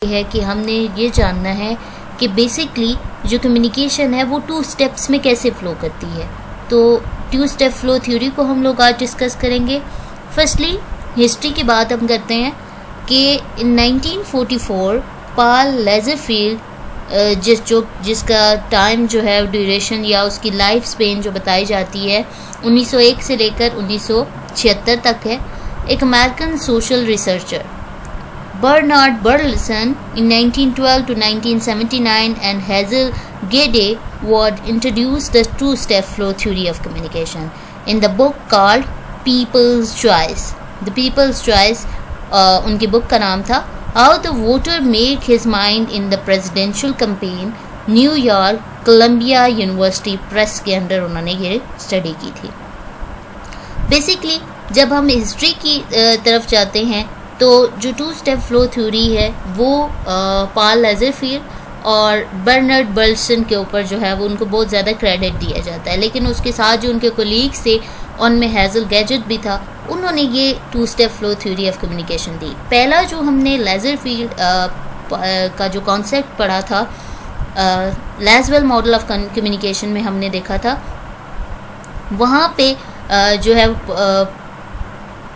है कि हमने ये जानना है कि बेसिकली जो कम्युनिकेशन है वो 2 स्टेप्स में कैसे फ़्लो करती है। तो 2 स्टेप फ़्लो थ्योरी को हम लोग आज डिस्कस करेंगे। फर्स्टली हिस्ट्री की बात हम करते हैं कि इन 1944 पॉल लेज़रफील्ड जिसका टाइम जो है ड्यूरेशन या उसकी लाइफ स्पेन जो बताई जाती है 1901 से लेकर 1976 तक है, एक American social researcher Bernard Burleson in 1912 to 1979 and Hazel Gade would introduce the 2-step flow theory of communication in the book called People's Choice. The People's Choice उनकी बुक का नाम था How the Voter Make His Mind in the Presidential Campaign, New York Columbia University press के अंदर उन्होंने ये study की थी। बेसिकली जब हम हिस्ट्री की तरफ जाते हैं तो जो 2-स्टेप फ्लो थ्योरी है वो पॉल लेज़रफील्ड और बर्नार्ड बर्लेसन के ऊपर जो है वो उनको बहुत ज़्यादा क्रेडिट दिया जाता है, लेकिन उसके साथ जो उनके कोलीग्स थे उनमें हैज़ल गैजेट भी था, उन्होंने ये 2-स्टेप फ्लो थ्योरी ऑफ कम्युनिकेशन दी। पहला जो हमने लेज़रफील्ड का जो कॉन्सेप्ट पढ़ा था लैज़वेल मॉडल ऑफ कम्युनिकेशन में हमने देखा था, वहाँ पे जो है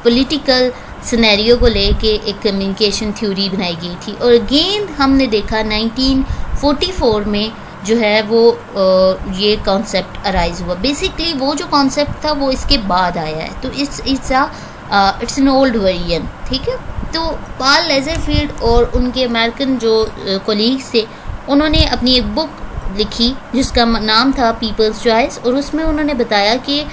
पॉलिटिकल सिनेरियो को लेके एक कम्युनिकेशन थ्योरी बनाई गई थी। और अगेन हमने देखा 1944 में जो है वो ये कॉन्सेप्ट अराइज हुआ। बेसिकली वो जो कॉन्सेप्ट था वो इसके बाद आया है, तो इट्स एन ओल्ड वेरिएंट, ठीक है। तो पॉल लेज़रफील्ड और उनके अमेरिकन जो कोलीग्स थे उन्होंने अपनी एक बुक लिखी जिसका नाम था पीपल्स चॉइस, और उसमें उन्होंने बताया कि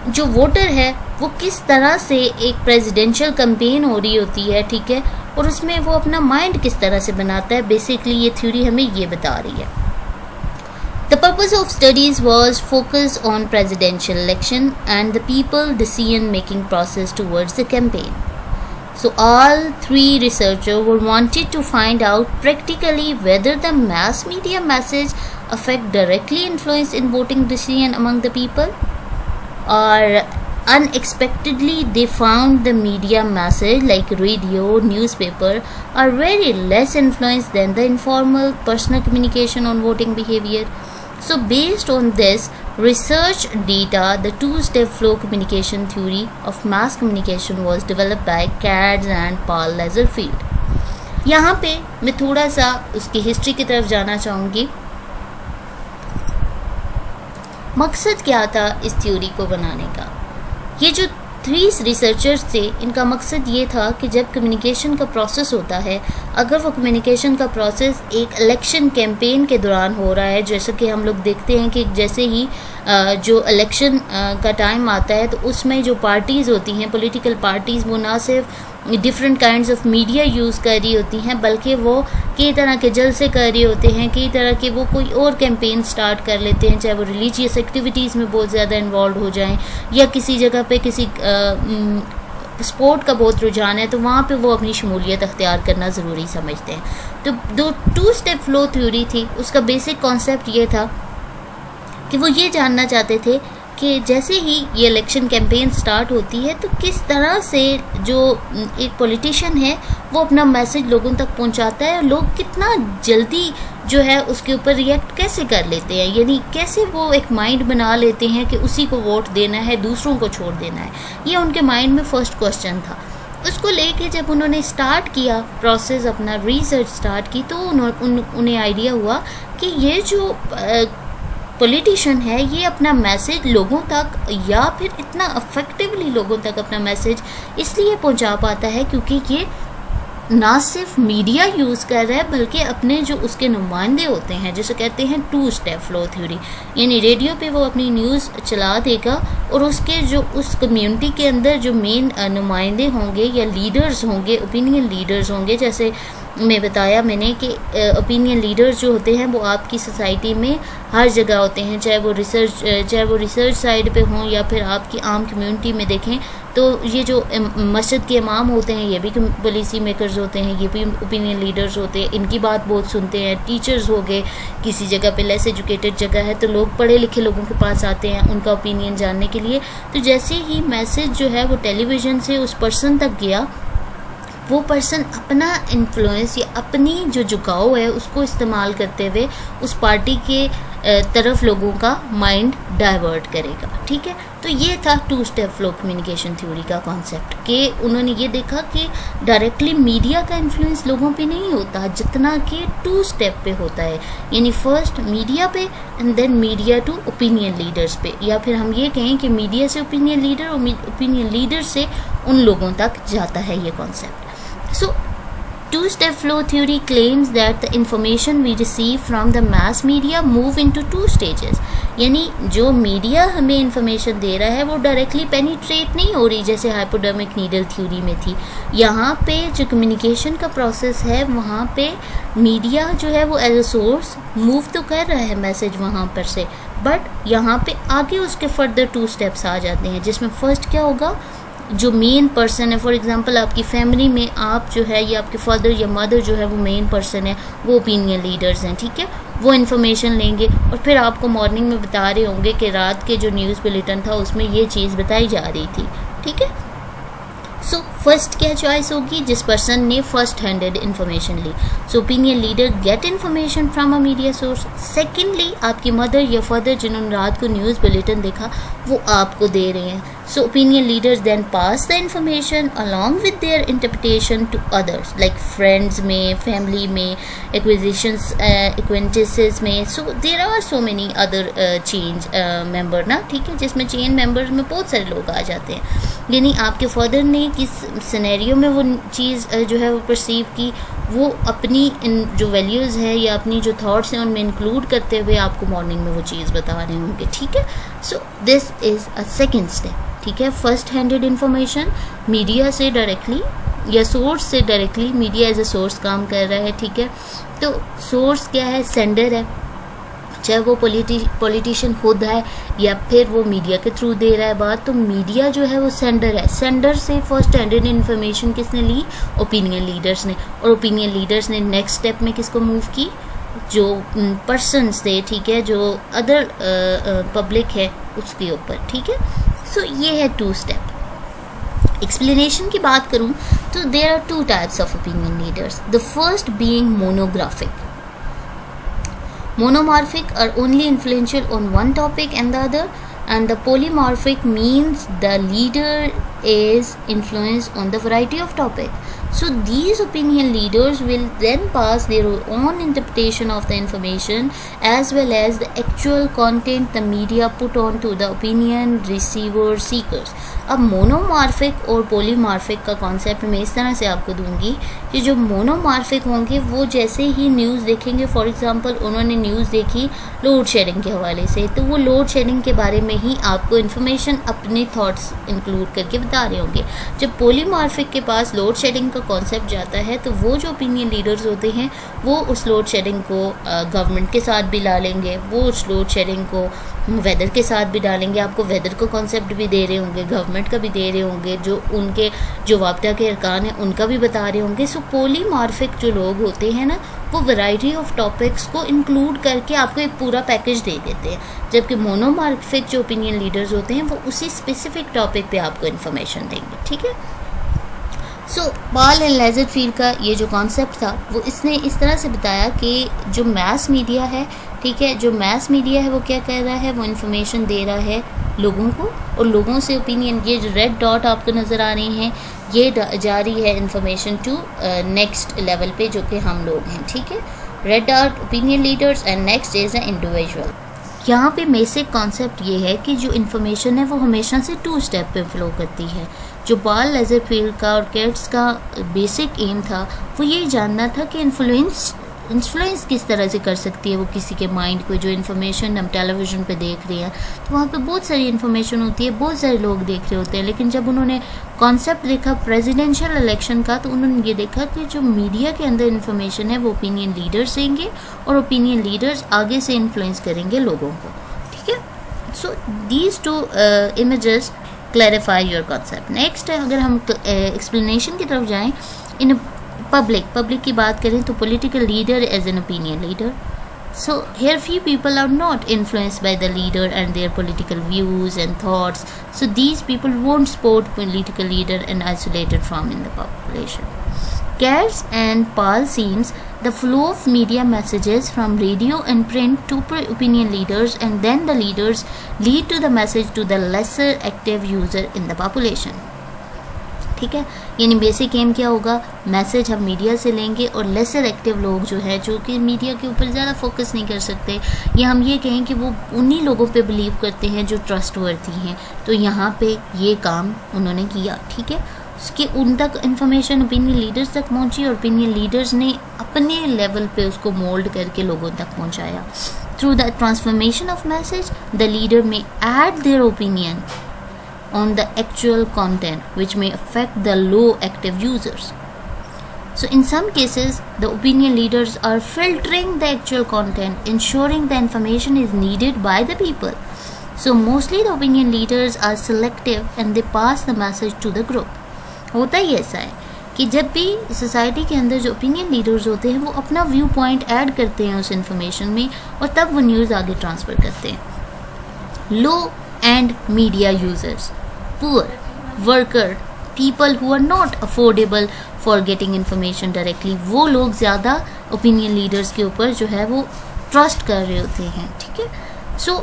जो वोटर है वो किस तरह से एक प्रेसिडेंशियल कैंपेन हो रही होती है, ठीक है, और उसमें वो अपना माइंड किस तरह से बनाता है। बेसिकली ये थ्योरी हमें ये बता रही है। The purpose of studies was focus on presidential election and the people decision making process towards the campaign. So all 3 researchers were wanted to find out practically whether the mass media message affect directly influence in voting decision among the people, or unexpectedly they found the media message like radio, newspaper are very less influenced than the informal personal communication on voting behavior. So based on this research data, the 2-step flow communication theory of mass communication was developed by Katz and Paul Leatherfield. यहाँ पे मैं थोड़ा सा उसकी history की तरफ जाना चाहूँगी। मकसद क्या था इस थ्योरी को बनाने का? ये जो 3 रिसर्चर्स थे इनका मकसद ये था कि जब कम्युनिकेशन का प्रोसेस होता है, अगर वो कम्युनिकेशन का प्रोसेस एक इलेक्शन कैंपेन के दौरान हो रहा है, जैसे कि हम लोग देखते हैं कि जैसे ही जो इलेक्शन का टाइम आता है तो उसमें जो पार्टीज़ होती हैं, पॉलिटिकल पार्टीज़, वो ना सिर्फ different kinds of media use कर रही होती हैं बल्कि वो कई तरह के जलसे कर रहे होते हैं, कई तरह के वो कोई और कैंपेन स्टार्ट कर लेते हैं, चाहे वो रिलीजियस एक्टिविटीज़ में बहुत ज़्यादा इन्वॉल्व हो जाएं या किसी जगह पे किसी स्पोर्ट का बहुत रुझान है तो वहाँ पे वो अपनी शमूलियत अख्तियार करना ज़रूरी समझते हैं। तो 2-स्टेप फ्लो थ्योरी थी, उसका बेसिक कॉन्सेप्ट ये था कि वो ये जानना चाहते थे कि जैसे ही ये इलेक्शन कैंपेन स्टार्ट होती है तो किस तरह से जो एक पॉलिटिशियन है वो अपना मैसेज लोगों तक पहुंचाता है, लोग कितना जल्दी जो है उसके ऊपर रिएक्ट कैसे कर लेते हैं, यानी कैसे वो एक माइंड बना लेते हैं कि उसी को वोट देना है, दूसरों को छोड़ देना है। ये उनके माइंड में फर्स्ट क्वेश्चन था। उसको लेके जब उन्होंने स्टार्ट किया प्रोसेस, अपना रिसर्च स्टार्ट की, तो उन्हें आइडिया हुआ कि ये जो पॉलिटिशियन है ये अपना मैसेज लोगों तक या फिर इतना इफेक्टिवली लोगों तक अपना मैसेज इसलिए पहुंचा पाता है क्योंकि ये ना सिर्फ मीडिया यूज़ कर रहा है बल्कि अपने जो उसके नुमाइंदे होते हैं, जैसे कहते हैं 2-स्टेप फ्लो थ्योरी, यानी रेडियो पे वो अपनी न्यूज़ चला देगा और उसके जो उस कम्युनिटी के अंदर जो मेन नुमाइंदे होंगे या लीडर्स होंगे, ओपिनियन लीडर्स होंगे, जैसे मैं बताया मैंने कि ओपिनियन लीडर्स जो होते हैं वो आपकी सोसाइटी में हर जगह होते हैं, चाहे वो रिसर्च साइड पे हों या फिर आपकी आम कम्युनिटी में देखें तो ये जो मस्जिद के इमाम होते हैं ये भी पॉलिसी मेकर्स होते हैं, ये भी ओपिनियन लीडर्स होते हैं, इनकी बात बहुत सुनते हैं। टीचर्स हो गए, किसी जगह पे लेस एजुकेटेड जगह है तो लोग पढ़े लिखे लोगों के पास आते हैं उनका ओपिनियन जानने के लिए। तो जैसे ही मैसेज जो है वो टेलीविज़न से उस पर्सन तक गया वो पर्सन अपना इन्फ्लुएंस या अपनी जो झुकाव है उसको इस्तेमाल करते हुए उस पार्टी के तरफ लोगों का माइंड डाइवर्ट करेगा। ठीक है, तो ये था 2 स्टेप फ्लो कम्युनिकेशन थ्योरी का कॉन्सेप्ट कि उन्होंने ये देखा कि डायरेक्टली मीडिया का इन्फ्लुएंस लोगों पे नहीं होता जितना कि 2 स्टेप पे होता है, यानी फर्स्ट मीडिया पे and then media to opinion leaders पे, या फिर हम ये कहें कि मीडिया से ओपिनियन लीडर और ओपिनियन लीडर से उन लोगों तक जाता है ये concept. So 2-step flow theory claims that the information we receive from the mass media move into 2 stages, यानी जो मीडिया हमें इंफॉर्मेशन दे रहा है वो डायरेक्टली पेनिट्रेट नहीं हो रही जैसे हाइपोडर्मिक नीडल थ्योरी में थी। यहाँ पे जो कम्युनिकेशन का प्रोसेस है वहाँ पे मीडिया जो है वो एज अ सोर्स मूव तो कर रहा है मैसेज वहाँ पर से, बट यहाँ पे आगे उसके फर्दर 2 स्टेप्स आ जाते हैं जिसमें फर्स्ट क्या होगा, जो मेन पर्सन है, फॉर एग्जांपल आपकी फैमिली में आप जो है या आपके फादर या मदर जो है वो मेन पर्सन है, वो ओपिनियन लीडर्स हैं। ठीक है, वो इन्फॉर्मेशन लेंगे और फिर आपको मॉर्निंग में बता रहे होंगे कि रात के जो न्यूज़ बुलेटिन था उसमें ये चीज़ बताई जा रही थी। ठीक है, सो फर्स्ट क्या चॉइस होगी, जिस पर्सन ने फर्स्ट हैंडेड इन्फॉर्मेशन ली। So opinion leader get information from a media source. Secondly आपकी मदर या फादर जिन्होंने रात को न्यूज़ बुलेटिन देखा वो आपको दे रहे हैं। So opinion leaders then pass the information along with their interpretation to others like friends में, फैमिली में, एक्विजिशंस एक्वेंटेंसेस में। So there are so many other change member ना, ठीक है, जिसमें चेन मेंबर्स में बहुत सारे लोग आ जाते हैं। यानी आपके फादर ने किस सिनेरियो में वो चीज़ जो है वो परसीव की, वो अपनी इन जो वैल्यूज़ है या अपनी जो थॉट्स हैं उनमें इंक्लूड करते हुए आपको मॉर्निंग में वो चीज़ बता रहे होंगे। ठीक है, so this is a second step. ठीक है, फर्स्ट हैंडेड इन्फॉर्मेशन मीडिया से डायरेक्टली या सोर्स से directly, media as a source काम कर रहा है। ठीक है, तो सोर्स क्या है, सेंडर है, चाहे वो पॉलिटिशियन खुद है या फिर वो मीडिया के थ्रू दे रहा है बात, तो मीडिया जो है वो सेंडर है। सेंडर से फर्स्ट हैंडेड इन्फॉर्मेशन किसने ली, ओपिनियन लीडर्स ने, और ओपिनियन लीडर्स ने नेक्स्ट स्टेप में किसको मूव की, जो पर्सन्स थे, ठीक है, जो अदर पब्लिक है उसके ऊपर। ठीक है, सो ये है 2 स्टेप। एक्सप्लेनेशन की बात करूं तो there are 2 types of opinion leaders, the first being monographic. Monomorphic are only influential on one topic and the other, and the polymorphic means the leader is influenced on the variety of topic. So these opinion leaders will then pass their own interpretation of the information as well as the actual content the media put on to the opinion receiver seekers. अब monomorphic और polymorphic का concept मैं इस तरह से आपको दूंगी कि जो मोनोमॉर्फिक होंगे वो जैसे ही न्यूज़ देखेंगे, फॉर एग्जांपल उन्होंने न्यूज़ देखी लोड शेडिंग के हवाले से, तो वो लोड शेडिंग के बारे में ही आपको इन्फॉर्मेशन अपने थॉट्स इंक्लूड करके बता रहे होंगे। जब पॉलीमॉर्फिक के पास लोड शेडिंग का कॉन्सेप्ट जाता है तो वो जो ओपिनियन लीडर्स होते हैं वो उस लोड शेडिंग को गवर्नमेंट के साथ भी डालेंगे, वो उस लोड शेडिंग को वेदर के साथ भी डालेंगे, आपको वेदर का कॉन्सेप्ट भी दे रहे होंगे, गवर्नमेंट का भी दे रहे होंगे, जो उनके जो वापदा के अरकान हैं उनका भी बता रहे होंगे। सो पॉलीमॉर्फिक जो लोग होते हैं ना वो वैरायटी ऑफ टॉपिक्स को इंक्लूड करके आपको एक पूरा पैकेज दे देते हैं, जबकि मोनोमॉर्फिक जो ओपिनियन लीडर्स होते हैं वो उसी स्पेसिफिक टॉपिक पे आपको इन्फॉर्मेशन देंगे। ठीक है, सो पॉल एंड लेज़रफील्ड का ये जो कॉन्सेप्ट था वो इसने इस तरह से बताया कि जो मैस मीडिया है, ठीक है, जो मैस मीडिया है वो क्या कर रहा है, वो इन्फॉर्मेशन दे रहा है लोगों को, और लोगों से ओपिनियन, ये जो रेड डॉट आपको नज़र आ रहे हैं ये जा रही है इन्फॉर्मेशन टू नेक्स्ट लेवल पे जो कि हम लोग हैं। ठीक है, red dot opinion leaders and next is a individual. यहाँ पे बेसिक कॉन्सेप्ट ये है कि जो इन्फॉर्मेशन है वो हमेशा से 2 स्टेप पे फ्लो करती है। जो पॉल लेज़रफील्ड का और केट्स का बेसिक एम था वो ये जानना था कि इन्फ्लुएंस किस तरह से कर सकती है वो किसी के माइंड को। जो इन्फॉर्मेशन हम टेलीविज़न पे देख रहे हैं तो वहाँ पे बहुत सारी इन्फॉर्मेशन होती है, बहुत सारे लोग देख रहे होते हैं, लेकिन जब उन्होंने कॉन्सेप्ट देखा प्रेसिडेंशियल इलेक्शन का तो उन्होंने ये देखा कि जो मीडिया के अंदर इन्फॉर्मेशन है वो ओपिनियन लीडर्स देंगे और ओपिनियन लीडर्स आगे से इन्फ्लुएंस करेंगे लोगों को। ठीक है, so these 2 images clarify your concept. Next है, अगर हम एक्सप्लेनेशन की तरफ जाएँ, इन पब्लिक की बात करें तो political leader as an opinion leader. So here few people are not influenced by the leader and their political views and thoughts. So these people won't support political leader and isolated from in the population. Katz and Paul seems the flow of media messages from radio and print to opinion leaders, and then the leaders lead to the message to the lesser active user in the population. ठीक है, यानी basic M क्या होगा, message हम media से लेंगे और laser active लोग जो है, जो कि मीडिया के ऊपर ज़्यादा फोकस नहीं कर सकते, या हम ये कहें कि वो उन्हीं लोगों पे बिलीव करते हैं जो ट्रस्टवर्थी हैं, तो यहाँ पे ये काम उन्होंने किया. ठीक है, उसके उन तक इन्फॉर्मेशन ओपिनियन लीडर्स तक पहुँची और ओपिनियन लीडर्स ने अपने लेवल पे उसको मोल्ड करके लोगों तक पहुँचाया. Through the transformation of message the leader may add their opinion on the actual content which may affect the low active users. So in some cases the opinion leaders are filtering the actual content, ensuring the information is needed by the people. So mostly the opinion leaders are selective and they pass the message to the group. होता ही ऐसा है कि जब भी society के अंदर जो opinion leaders होते हैं वो अपना व्यू पॉइंट ऐड करते हैं उस इंफॉर्मेशन में और तब वो न्यूज़ आगे ट्रांसफ़र करते हैं. Low end media users, poor, worker, people who are not affordable for getting information directly, वो लोग ज़्यादा ओपिनियन लीडर्स के ऊपर जो है वो ट्रस्ट कर रहे होते हैं. ठीक है, सो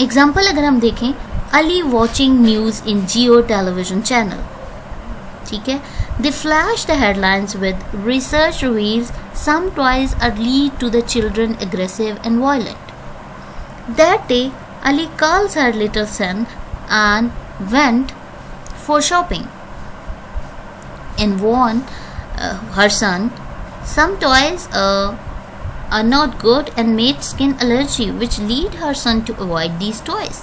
एग्जांपल अगर हम देखें, अली वॉचिंग न्यूज़ इन जियो टेलीविजन चैनल. ठीक है, they flash the headlines with research reveals some toys are lead to the children aggressive and violent. That day, Ali calls her little son and went for shopping and warned her son some toys are not good and made skin allergy which lead her son to avoid these toys.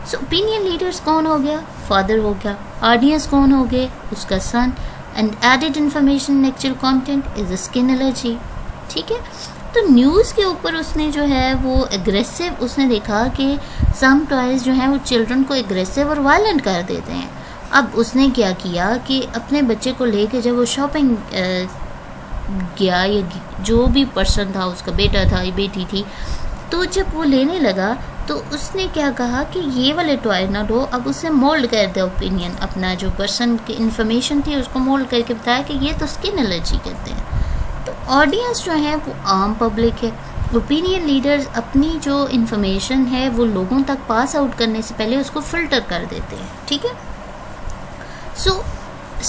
So opinion leaders कौन हो गया, father हो गया, audience कौन हो गए, उसका सन, and added information in actual content is a skin allergy. ठीक है, तो न्यूज़ के ऊपर उसने जो है वो एग्रेसिव, उसने देखा कि सम टॉयज़ जो हैं वो चिल्ड्रन को एग्रेसिव और वायलेंट कर देते हैं. अब उसने क्या किया कि अपने बच्चे को लेके जब वो शॉपिंग गया, या जो भी पर्सन था, उसका बेटा था या बेटी थी, तो जब वो लेने लगा तो उसने क्या कहा कि ये वाले टॉय ना लो. अब उसने मोल्ड कर दिया ओपिनियन, अपना जो पर्सन की इन्फॉर्मेशन थी उसको मोल्ड करके बताया कि ये तो स्किन एलर्जी कहते हैं. तो ऑडियंस जो है वो आम पब्लिक है. ओपिनियन लीडर्स अपनी जो इन्फॉर्मेशन है वो लोगों तक पास आउट करने से पहले उसको फिल्टर कर देते हैं. ठीक है, सो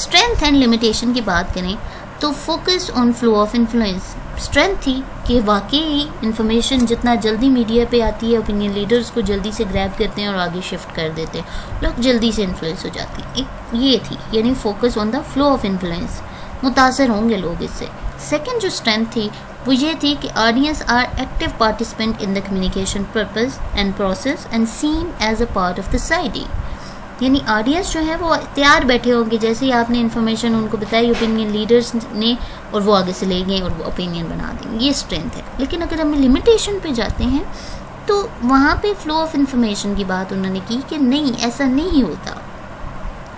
स्ट्रेंथ एंड लिमिटेशन की बात करें तो focus on flow of influence. Strength थी कि वाकई इन्फॉर्मेशन जितना जल्दी मीडिया पे आती है ओपिनियन लीडर्स को जल्दी से ग्रैब करते हैं और आगे शिफ्ट कर देते हैं, लोग जल्दी से इन्फ्लुएंस हो जाती है. एक ये थी, यानी focus on the flow of influence, मुतासर होंगे लोग इससे. सेकेंड जो स्ट्रेंथ थी वो ये थी कि audience are active participant in the communication purpose and process and seen as a part of the society. यानी ऑडियंस जो है वो तैयार बैठे होंगे, जैसे ही आपने इन्फॉर्मेशन उनको बताई ओपिनियन लीडर्स ने, और वो आगे से ले गए और वो ओपिनियन बना देंगे. ये स्ट्रेंथ है. लेकिन अगर हम लिमिटेशन पे जाते हैं तो वहाँ पे फ्लो ऑफ इन्फॉर्मेशन की बात उन्होंने की कि नहीं, ऐसा नहीं होता.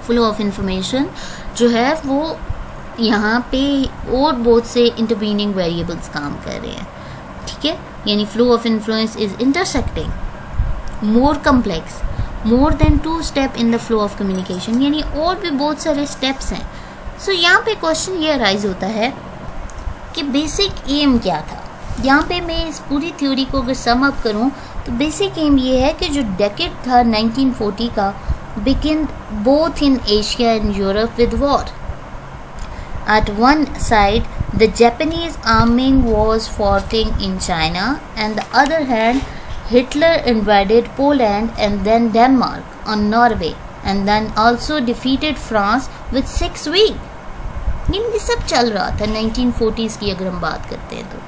फ्लो ऑफ इन्फॉर्मेशन जो है वो यहाँ पे और बहुत से इंटरवीनिंग वेरिएबल्स काम कर रहे हैं. ठीक है, यानी flow of influence is intersecting, more complex, more than 2 step in the flow of communication, यानी और भी बहुत सारे स्टेप्स हैं. सो यहाँ पे क्वेश्चन ये अराइज होता है कि बेसिक एम क्या था. यहाँ पे मैं इस पूरी थ्योरी को अगर सम अप करूँ तो बेसिक एम ये है कि जो डेकेड था 1940 का, begin both in Asia and Europe with war. At one side, the Japanese arming was fighting in China, and the other hand, Hitler invaded Poland and then Denmark on Norway, and then also defeated France with 6 weeks. ये सब चल रहा था 1940s की अगर हम बात करते हैं तो.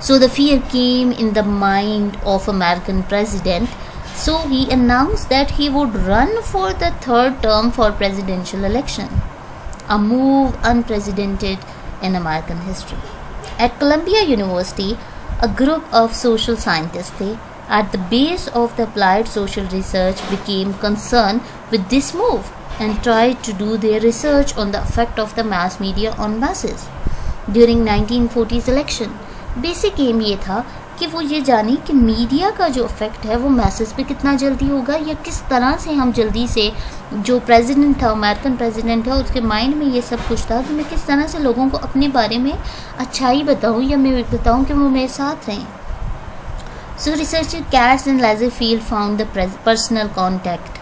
So the fear came in the mind of American president. So he announced that he would run for the 3rd term for presidential election. A move unprecedented in American history. At Columbia University, a group of social scientists at the base of the applied social research became concerned with this move and tried to do their research on the effect of the mass media on masses during 1940s election. Basic aim ये था कि वो ये जाने कि media का जो effect है वो मैसेज पे कितना जल्दी होगा, या किस तरह से हम जल्दी से, जो प्रेसिडेंट था, अमेरिकन प्रेसिडेंट था, उसके माइंड में ये सब कुछ था कि मैं किस तरह से लोगों को अपने बारे में अच्छाई बताऊँ, या मैं बताऊँ कि वो मेरे साथ रहें. So researcher Katz and Lazarsfeld found the personal contact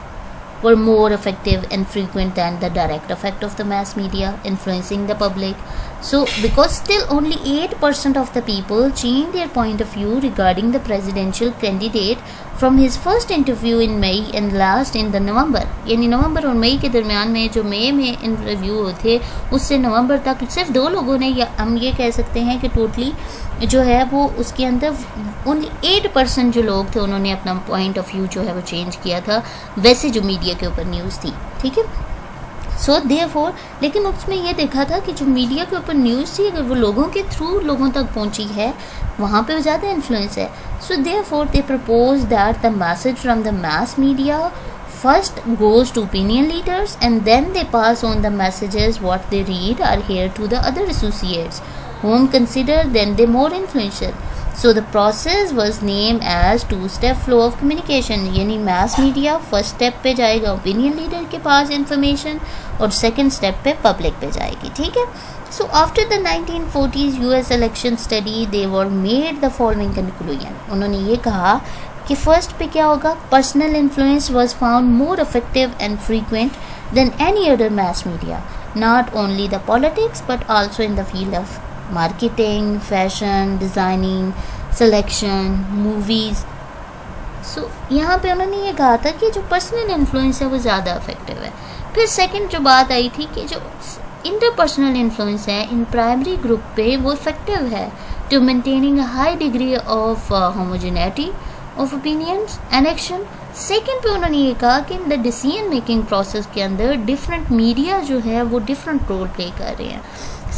were more effective and frequent than the direct effect of the mass media influencing the public. So because still only 8% of the people changed their point of view regarding the presidential candidate from his first interview in May and last in the November. यानी नवंबर और मई के दरमियान में, जो मई में interview हुए थे उससे नवंबर तक सिर्फ 2 लोगों ने, या हम ये कह सकते हैं कि टोटली जो है वो उसके अंदर ओनली 8% जो लोग थे उन्होंने अपना पॉइंट ऑफ व्यू जो है वो चेंज किया था वैसे जो मीडिया के ऊपर न्यूज़ थी. ठीक है. सो देयरफॉर, लेकिन उसमें ये देखा था कि जो मीडिया के ऊपर न्यूज़ थी अगर वो लोगों के थ्रू लोगों तक पहुंची है वहाँ पे ज़्यादा इन्फ्लुएंस है. So therefore they propose that the message from the mass media first goes to opinion leaders and then they pass on the messages what they read or hear to the other associates whom consider then they more influential. So the process was named as two-step flow of communication. यानी mass media first step पे जाएगा opinion leader के पास information और second step पे public पे जाएगी. ठीक है. So after the 1940s US election study they were made the following conclusion. उन्होंने ये कहा कि फर्स्ट पे क्या होगा, personal influence was found more effective and frequent than any other mass media, not only the politics but also in the field of marketing, fashion, designing, selection, movies. So यहाँ पे उन्होंने ये कहा था कि जो पर्सनल इन्फ्लुएंस है वो ज़्यादा इफेक्टिव है. फिर सेकंड जो बात आई थी कि जो इंटरपर्सनल इन्फ्लुएंस है इन प्राइमरी ग्रुप पे वो इफेक्टिव है to maintaining a high degree of homogeneity of opinions and action. Second पे उन्होंने ये कहा कि in the decision making process के अंदर डिफरेंट मीडिया जो है वो डिफरेंट रोल प्ले कर रहे हैं.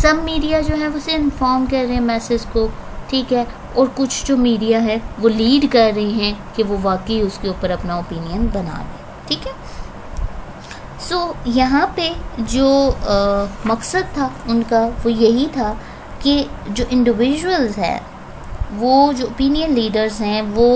सब मीडिया जो है वो उसे इन्फॉर्म कर रहे हैं मैसेज को, ठीक है, और कुछ जो मीडिया है वो लीड कर रही हैं कि वो वाकई उसके ऊपर अपना ओपिनियन बना लें. ठीक है. सो यहाँ पे जो मकसद था उनका वो यही था कि जो इंडिविजुअल्स हैं वो जो ओपिनियन लीडर्स हैं वो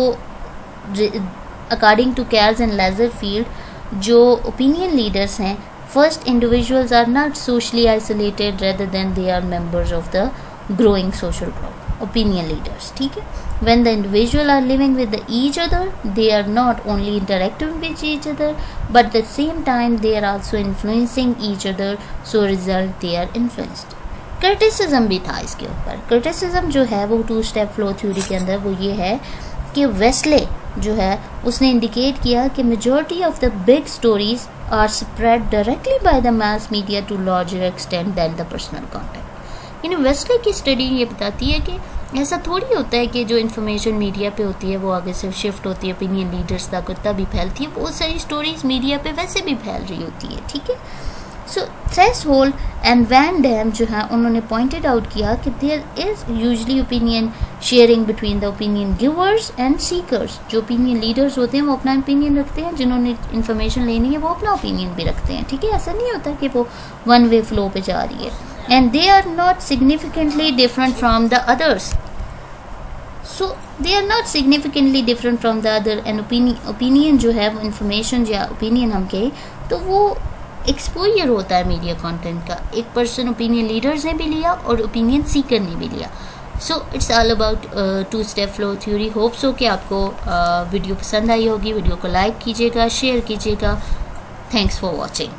according to Katz and Lazarsfeld जो ओपिनियन लीडर्स हैं, first individuals are not socially isolated rather than they are members of the growing social group. Opinion leaders, ठीक है, when the individual are living with each other they are not only interacting with each other but at the same time they are also influencing each other, so result they are influenced. Criticism भी था इसके ऊपर. Criticism जो है वो to step flow theory के अंदर वो ये है कि वेस्ले जो है उसने इंडिकेट किया कि majority of the big stories are spread directly by the mass media to larger extent than the personal contact. यानी वेस्ले की स्टडी ये बताती है कि ऐसा थोड़ी होता है कि जो इन्फॉर्मेशन मीडिया पे होती है वो आगे से शिफ्ट होती है ओपिनियन लीडर्स तक, तभी फैलती है. बहुत सारी स्टोरीज मीडिया पे वैसे भी फैल रही होती है. ठीक है. So Troldahl and Van Dam जो है उन्होंने पॉइंटेड आउट किया कि there is usually opinion sharing between the opinion givers and seekers. जो ओपिनियन लीडर्स होते हैं वो अपना ओपिनियन रखते हैं, जिन्होंने इन्फॉर्मेशन लेनी है वो अपना ओपिनियन भी रखते हैं. ठीक है. ऐसा नहीं होता कि वो वन वे फ्लो पे जा रही है. And they are not significantly different from the others. So they are not significantly different from the other. And opinion जो है वो इन्फॉर्मेशन या ओपिनियन हम कहें तो वो एक्सपोजर होता है मीडिया कंटेंट का. एक पर्सन ओपिनियन लीडर्स ने भी लिया और ओपिनियन सीकर ने भी लिया. So it's all about two step flow theory. Hope so कि आपको वीडियो पसंद आई होगी. वीडियो को लाइक कीजिएगा, शेयर कीजिएगा. Thanks for watching.